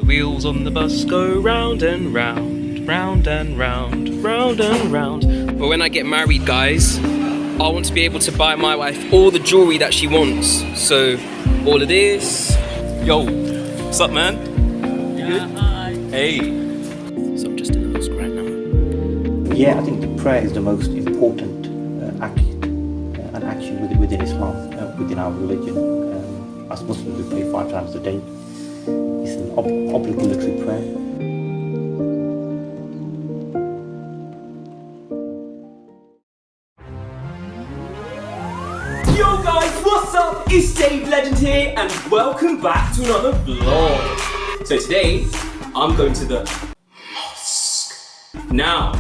wheels on the bus go round and round, round and round, round and round. But when I get married, guys, I want to be able to buy my wife all the jewelry that she wants. So, all of this. Yo, what's up, man? You good? Hi. Hey. So I'm just in the mosque right now. Yeah, I think the prayer is the most important an action within Islam, within our religion. As Muslims, we pray 5 times a day. It's an obligatory prayer. Yo guys, what's up? It's Dave Legend here and welcome back to another vlog. So today, I'm going to the mosque. Now,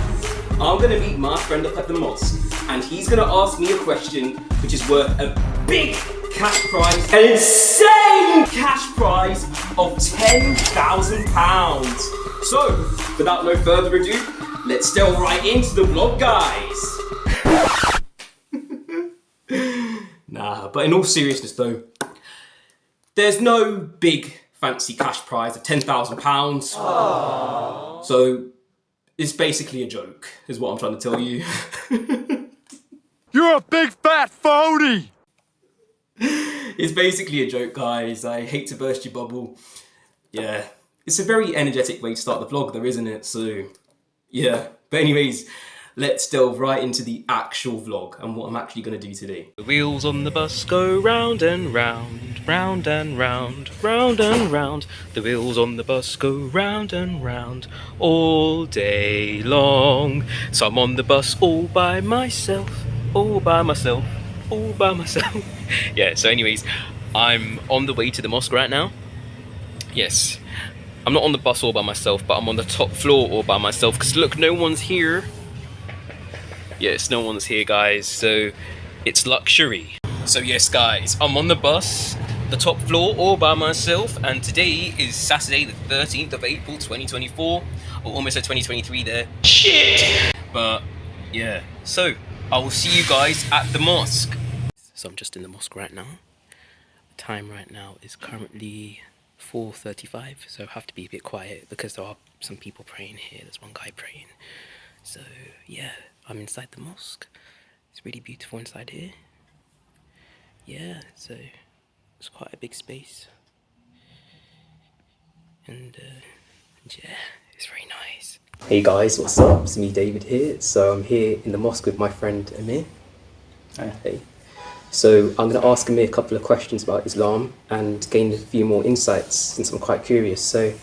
I'm going to meet my friend up at the mosque and he's going to ask me a question which is worth a big cash prize, an insane cash prize of £10,000. So, without no further ado, let's delve right into the vlog, guys. Nah, but in all seriousness though, there's no big fancy cash prize of £10,000. So it's basically a joke, is what I'm trying to tell you. You're a big fat phony! It's basically a joke, guys. I hate to burst your bubble. Yeah, it's a very energetic way to start the vlog though, isn't it? So, yeah. But anyways, let's delve right into the actual vlog and what I'm actually going to do today. The wheels on the bus go round and round, round and round, round and round. The wheels on the bus go round and round all day long. So I'm on the bus all by myself, all by myself, all by myself. Yeah, so anyways, I'm on the way to the mosque right now. Yes, I'm not on the bus all by myself, but I'm on the top floor all by myself because look, no one's here. Yes, no one's here, guys, so it's luxury. So yes, guys, I'm on the bus, the top floor, all by myself, and today is Saturday the 13th of April 2024, or almost at 2023 there. Shit! But, yeah, so I will see you guys at the mosque. So I'm just in the mosque right now. The time right now is currently 4:35, so I have to be a bit quiet because there are some people praying here. There's one guy praying. So, yeah. I'm inside the mosque. It's really beautiful inside here. Yeah, so it's quite a big space. And yeah, it's very nice. Hey guys, what's up? It's me, David here. So I'm here in the mosque with my friend Amir. Hey. So I'm going to ask Amir a couple of questions about Islam and gain a few more insights since I'm quite curious. So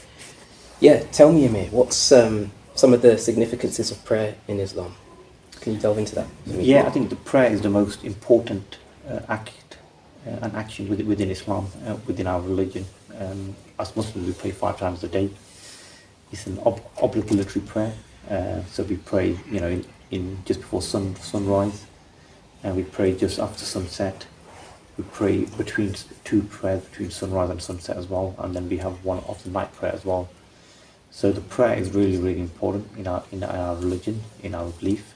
yeah, tell me, Amir, what's some of the significances of prayer in Islam? Can you delve into that? Yeah, I think the prayer is the most important an action within Islam, within our religion. As Muslims, we pray 5 times a day. It's an obligatory prayer. So we pray, you know, in just before sunrise, and we pray just after sunset. We pray between 2 prayers, between sunrise and sunset as well, and then we have one of the night prayer as well. So the prayer is really, really important in our religion, in our belief.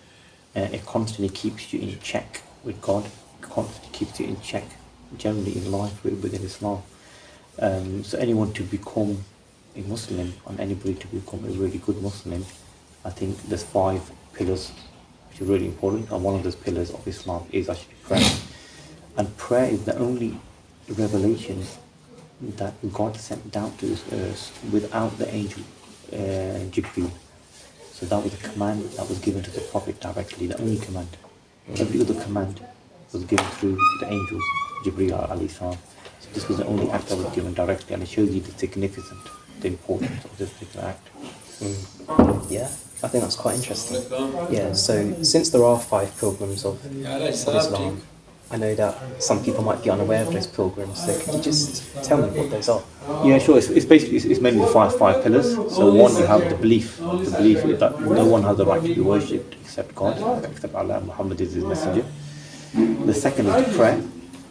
It constantly keeps you in check with God. It constantly keeps you in check generally in life within Islam. So anyone to become a Muslim, and anybody to become a really good Muslim, I think there's 5 pillars which are really important, and one of those pillars of Islam is actually prayer. And prayer is the only revelation that God sent down to this earth without the angel 𝗧𝗶𝗸𝗧𝗧. So that was a command that was given to the Prophet directly, the only command. Every other command was given through the angels, Jibreel alayhi salam. So this was the only act that was given directly, and it shows you the significance, the importance of this particular act. Yeah, I think that's quite interesting. Yeah, so since there are 5 pilgrims of Islam, I know that some people might be unaware of those pilgrims, so could you just tell me what those are? Yeah, sure. It's basically it's mainly the five pillars. So one, you have the belief that no one has the right to be worshipped except God, except Allah. Muhammad is His messenger. The second is the prayer,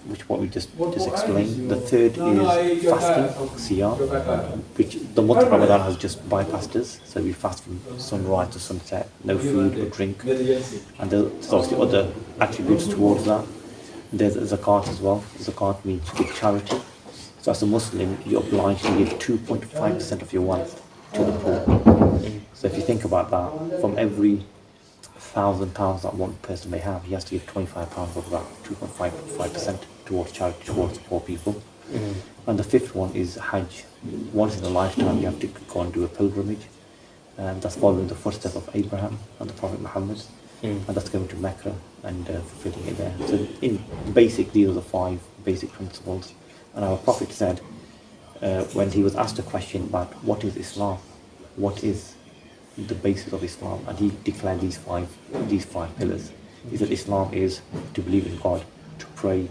which what we just explained. The third is fasting, 𝗧𝗶𝗸𝗧𝗧, which the month of Ramadan has just bypassed us. So we fast from sunrise to sunset, no food or drink, and there's obviously other attributes towards that. There's zakat as well. Zakat means to give charity. So as a Muslim, you're obliged to give 2.5% of your wealth to the poor. So if you think about that, from every £1,000 that one person may have, he has to give £25 of that, 2.5% towards charity, towards poor people. And the fifth one is Hajj. Once in a lifetime, you have to go and do a pilgrimage. And that's following the footsteps of Abraham and the Prophet Muhammad. And that's going to Mecca and fulfilling it there. So in basic, these are the 5 basic principles. And our Prophet said, when he was asked a question about what is Islam, what is the basis of Islam, and he declared these five pillars. He said Islam is to believe in God, to pray,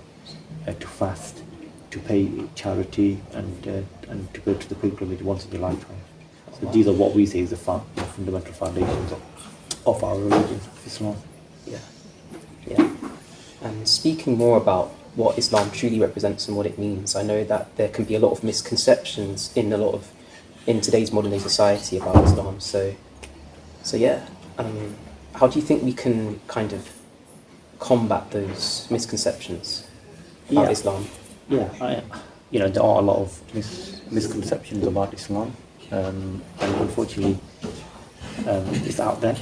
to fast, to pay charity, and to go to the pilgrimage once in your lifetime. So these are what we say is the fundamental foundations of our religion, Islam. Yeah. And speaking more about what Islam truly represents and what it means, I know that there can be a lot of misconceptions in today's modern day society about Islam. So yeah, how do you think we can kind of combat those misconceptions about Islam? There are a lot of misconceptions about Islam, and unfortunately, it's out there.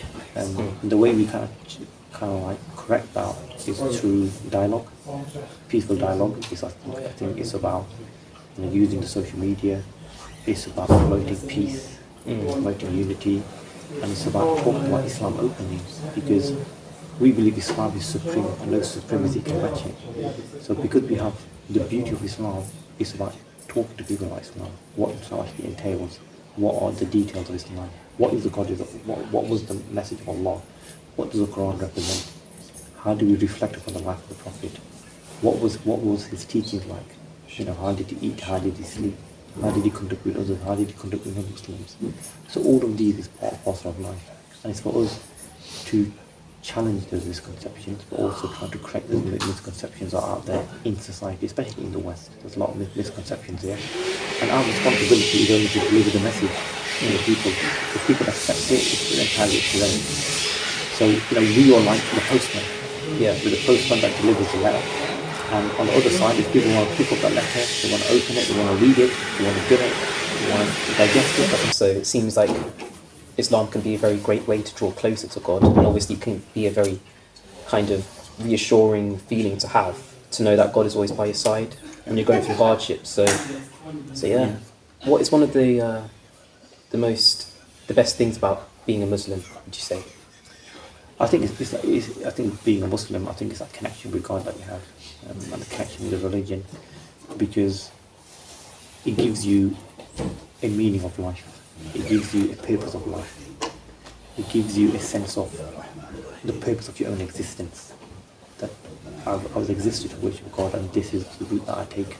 The way we kind of like correct that is through dialogue, peaceful dialogue. I think it's about using the social media. It's about promoting peace, promoting unity, and it's about talking about Islam openly, because we believe Islam is supreme and no supremacy can match it. So because we have the beauty of Islam, it's about talking to people about Islam, what Islam actually entails, what are the details of Islam, what is the God, what was the message of Allah, what does the Quran represent, how do we reflect upon the life of the Prophet, what was his teachings like, how did he eat, how did he sleep, how did he conduct with others, how did he conduct with non-Muslims. So all of these is part and parcel of life, and it's for us to challenge those misconceptions, but also try to correct those misconceptions that are out there in society, especially in the West. There's a lot of misconceptions here, and our responsibility is only to deliver the message to people. If people accept it, it's entirely up to them. So we are like the postman, with the postman that delivers the letter. And on the other side, if people want to pick up that letter, they want to open it, they want to read it, they want to give it, they want to digest it. So it seems like Islam can be a very great way to draw closer to God, and obviously can be a very kind of reassuring feeling to have, to know that God is always by your side when you're going through hardships. So yeah. What is one of the best things about being a Muslim, would you say? I think I think being a Muslim, I think it's that connection with God that you have, and the connection with the religion, because it gives you a meaning of life. It gives you a purpose of life. It gives you a sense of the purpose of your own existence. That I was existed to worship God, and this is the route that I take.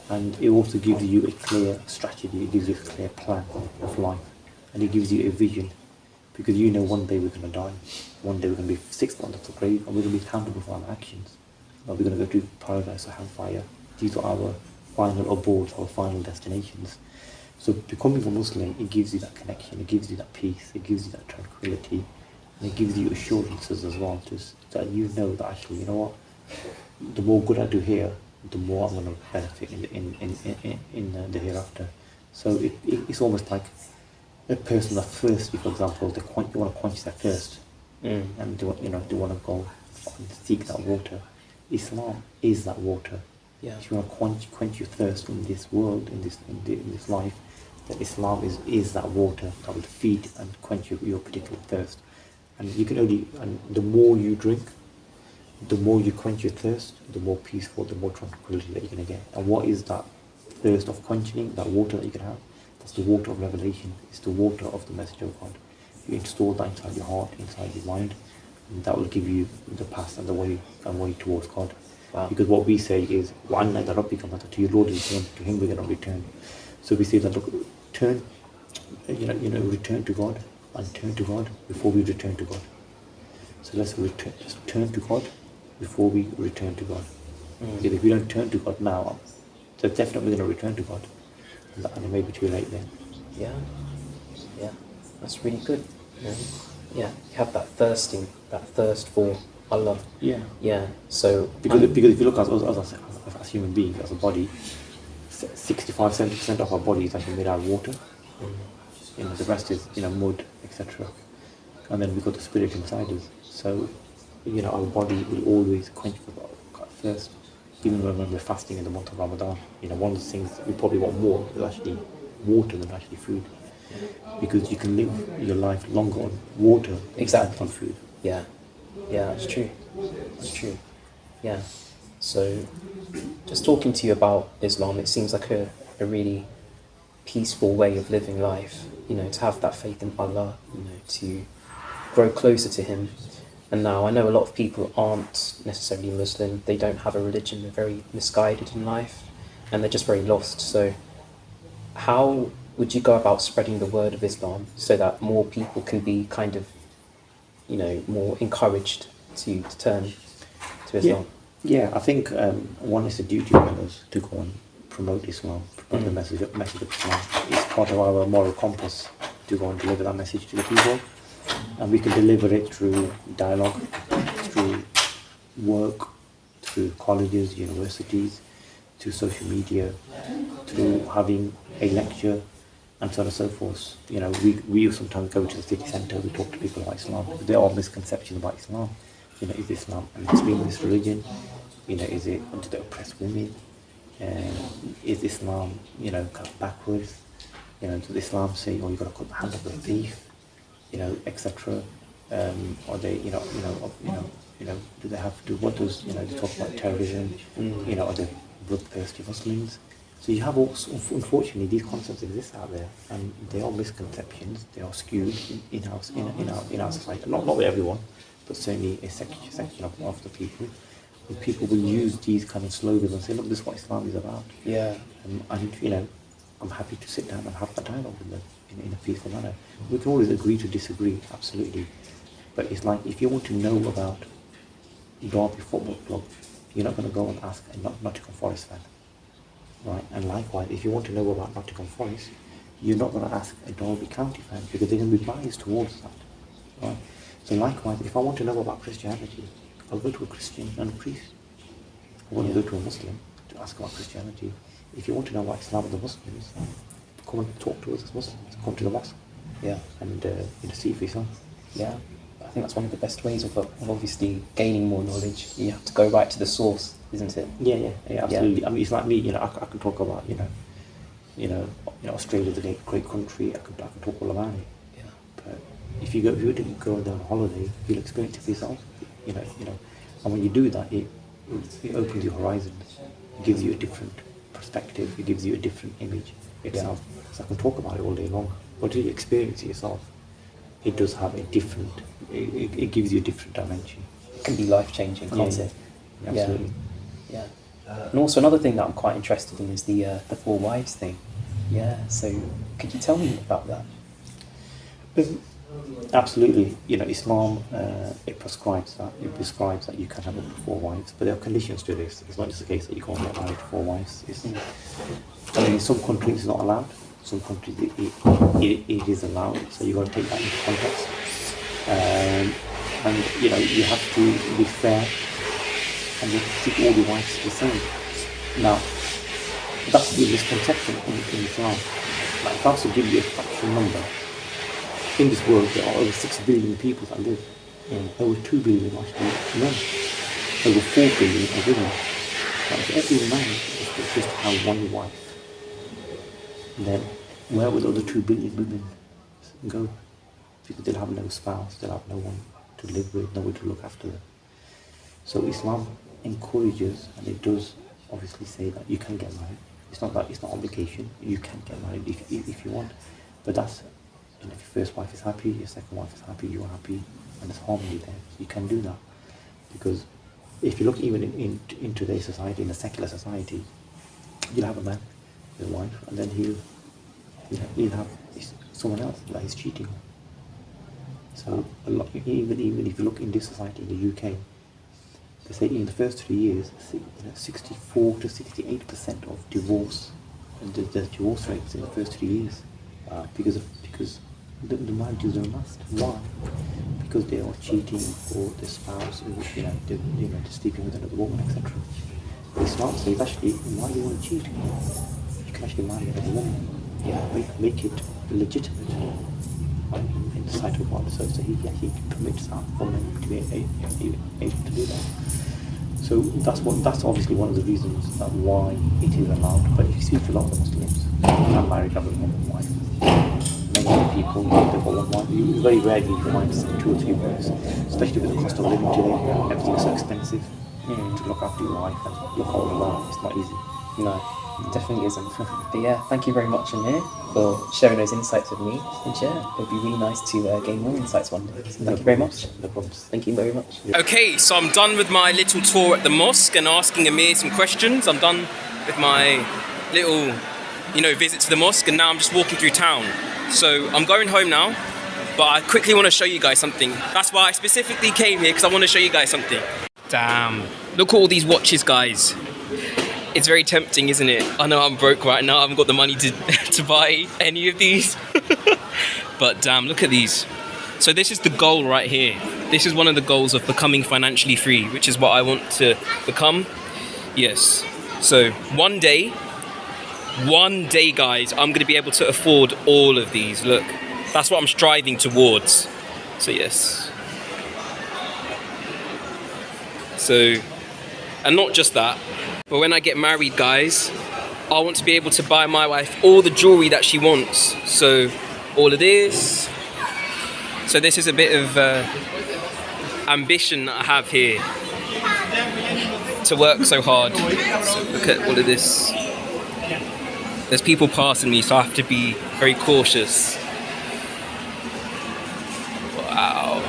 And it also gives you a clear strategy. It gives you a clear plan of life, and it gives you a vision, because one day we're going to die. One day we're going to be 6 months of the grave, and we're going to be accountable for our actions. We're going to go to paradise or hellfire. These are our final abodes, our final destinations. So becoming a Muslim, it gives you that connection, it gives you that peace, it gives you that tranquility, and it gives you assurances as well, just that that actually, the more good I do here, the more I'm going to benefit in the hereafter. So it's almost like a person that thirsty, for example, you want to quench their thirst, and they want to go and seek that water. Islam is that water. Yeah. If you want to quench your thirst in this world, in this life, that Islam is that water that will feed and quench your particular thirst. And the more you drink, the more you quench your thirst, the more peaceful, the more tranquility that you're going to get. And what is that thirst of quenching, that water that you can have? That's the water of revelation. It's the water of the message of God. You install that inside your heart, inside your mind, and that will give you the path and the way towards God. Wow. Because what we say is, وَعَنَّا إِلَى رَبِّكَ مَتَى, to your Lord return, to Him we're going to return. So we say that, look, return to God, and turn to God before we return to God. So let's turn to God before we return to God. Because if we don't turn to God now, they're definitely going to return to God, and it may be too late then. Yeah, that's really good. Yeah, you have that thirst for Allah. Yeah. So because if you look at us as human beings, as a body, 65-70% of our body is actually made out of water. You know, the rest is, you know, mud, etc. And then we got the spirit inside us. So, you know, our body will always quench for thirst. Even when we're fasting in the month of Ramadan, you know, one of the things we probably want more is actually water than actually food. Because you can live your life longer on water than on food. Yeah, that's true. That's true. Yeah. So, just talking to you about Islam, it seems like a really peaceful way of living life. You know, to have that faith in Allah. You know, to grow closer to Him. And now I know a lot of people aren't necessarily Muslim. They don't have a religion. They're very misguided in life, and they're just very lost. So, how would you go about spreading the word of Islam so that more people can be kind of, you know, more encouraged to turn to Islam? Yeah, I think one is a duty on us to go and promote Islam, promote the message of Islam. It's part of our moral compass to go and deliver that message to the people. And we can deliver it through dialogue, through work, through colleges, universities, through social media, through having a lecture, and so on and so forth. You know, we sometimes go to the city centre, we talk to people about Islam, because there are misconceptions about Islam. You know, is Islam an extremist religion? You know, is it to oppress women? Is Islam, you know, kind of backwards? You know, does Islam say, oh, you've got to cut the hand of the thief? You know, etc. Or they, you know, do they have to? What does, you know, they talk about terrorism? You know, are they bloodthirsty Muslims? So you have also, unfortunately, these concepts exist out there, and they are misconceptions. They are skewed in our society. Not with everyone, but certainly a section of the people. And people will use these kind of slogans and say, look, this is what Islam is about. Yeah. And you know, I'm happy to sit down and have that dialogue with them in a peaceful manner. We can always agree to disagree, absolutely. But it's like, if you want to know about Derby Football Club, you're not going to go and ask a Nottingham Forest fan. Right? And likewise, if you want to know about Nottingham Forest, you're not going to ask a Derby County fan, because they're going to be biased towards that. Right? So likewise, if I want to know about Christianity, I'll go to a Christian and a priest. I won't go to a Muslim to ask about Christianity. If you want to know about Islam and the Muslims, come and talk to us as Muslims. Come to the mosque. Yeah. And you know, see for yourself. Yeah. I think that's one of the best ways of obviously gaining more knowledge. You have to go right to the source, isn't it? Yeah, absolutely. Yeah. I mean, it's like me. You know, I can talk about Australia's a great country. I can talk all about it. Yeah. But if you were to go there on holiday, you'll experience it for yourself. You know, and when you do that, it opens your horizons. It gives you a different perspective. It gives you a different image itself. So I can talk about it all day long, but until you experience it yourself, it does have a different. It gives you a different dimension. It can be life-changing, can't it? Yeah, absolutely. Yeah. And also another thing that I'm quite interested in is the 4 wives thing. Yeah. So could you tell me about that? Absolutely. You know, Islam it prescribes that. It prescribes that you can have up to 4 wives, but there are conditions to this. It's not just the case that you can't get married to 4 wives. I mean, in some countries it's not allowed. Some countries it is allowed. So you've got to take that into context. And you know, you have to be fair, and you have to treat all the wives the same. Now, that's the misconception in Islam. Like, if I was to give you a factual number, in this world there are over 6 billion people that live. Over 2 billion actually men. Over 4 billion are women. But if every man was just to have 1 wife, then where would the other 2 billion women go? Because they'll have no spouse, they'll have no one to live with, no one to look after them. So Islam encourages, and it does obviously say that you can get married. It's not obligation. You can get married if you want. But that's, you know, if your first wife is happy, your second wife is happy, you're happy, and there's harmony there. You can do that. Because if you look even in today's society, in a secular society, you'll have a man with a wife, and then he'll have someone else that he's cheating on. So even if you look in this society in the UK, they say in the first 3 years, 64 to 68% of divorce, the divorce rates in the first 3 years, because the marriages don't last. Why? Because they are cheating, or their spouse, they're sleeping with another woman, etc. Islam says, actually, why do you want to cheat? can actually marry another woman. Make it legitimate in the sight of God. So he permits our woman to be able to do that. So that's obviously one of the reasons why it is allowed. But if you speak to a lot of the Muslims, I'm married, I have one wife. Many people, they've got one wife. You very rarely find 2 or 3 wives, especially with the cost of living today. Everything's so expensive. To look after your wife and look all around, it's not easy. No, it definitely isn't. But yeah, thank you very much, Amir, for sharing those insights with me. And yeah, it'd be really nice to gain more insights one day. So thank you very much. No problems. Thank you very much. Okay, so I'm done with my little tour at the mosque and asking Amir some questions. I'm done with my little, visit to the mosque, and now I'm just walking through town. So I'm going home now, but I quickly want to show you guys something. That's why I specifically came here, because I want to show you guys something. Damn, look at all these watches, guys. It's very tempting, isn't it? I know I'm broke right now, I haven't got the money to buy any of these. But damn, look at these. So this is the goal right here. This is one of the goals of becoming financially free, which is what I want to become. Yes. So one day, guys, I'm gonna be able to afford all of these. Look, that's what I'm striving towards. So yes. So, and not just that, but when I get married, guys, I want to be able to buy my wife all the jewelry that she wants. So, all of this. So this is a bit of ambition that I have here to work so hard. So look at all of this. There's people passing me, so I have to be very cautious. Wow.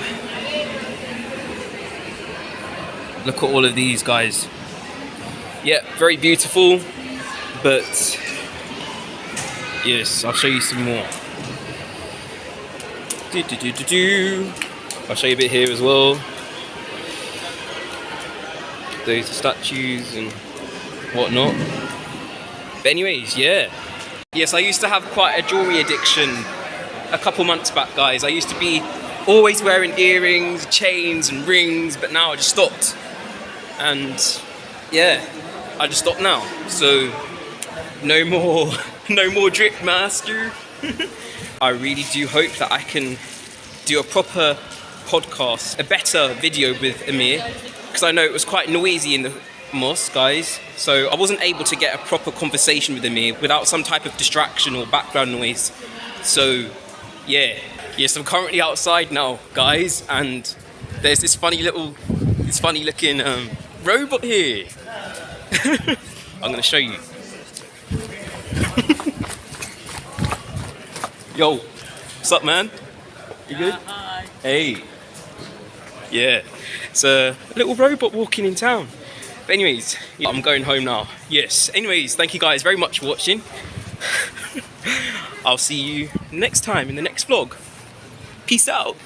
Look at all of these, guys. Yeah, very beautiful, but yes, I'll show you some more. I'll show you a bit here as well. Those statues and whatnot. But anyways, yeah. Yes, I used to have quite a jewelry addiction a couple months back, guys. I used to be always wearing earrings, chains and rings, but now I just stopped. And yeah, I just stopped now. So no more drip master. I really do hope that I can do a proper podcast, a better video with Amir, because I know it was quite noisy in the mosque, guys. So I wasn't able to get a proper conversation with Amir without some type of distraction or background noise. So yeah. Yes, I'm currently outside now, guys, and there's this funny looking robot here. I'm gonna show you. Yo, what's up, man? You good? Hi. Hey. Yeah, it's a little robot walking in town. But anyways, yeah, I'm going home now. Yes, anyways, thank you guys very much for watching. I'll see you next time in the next vlog. Peace out.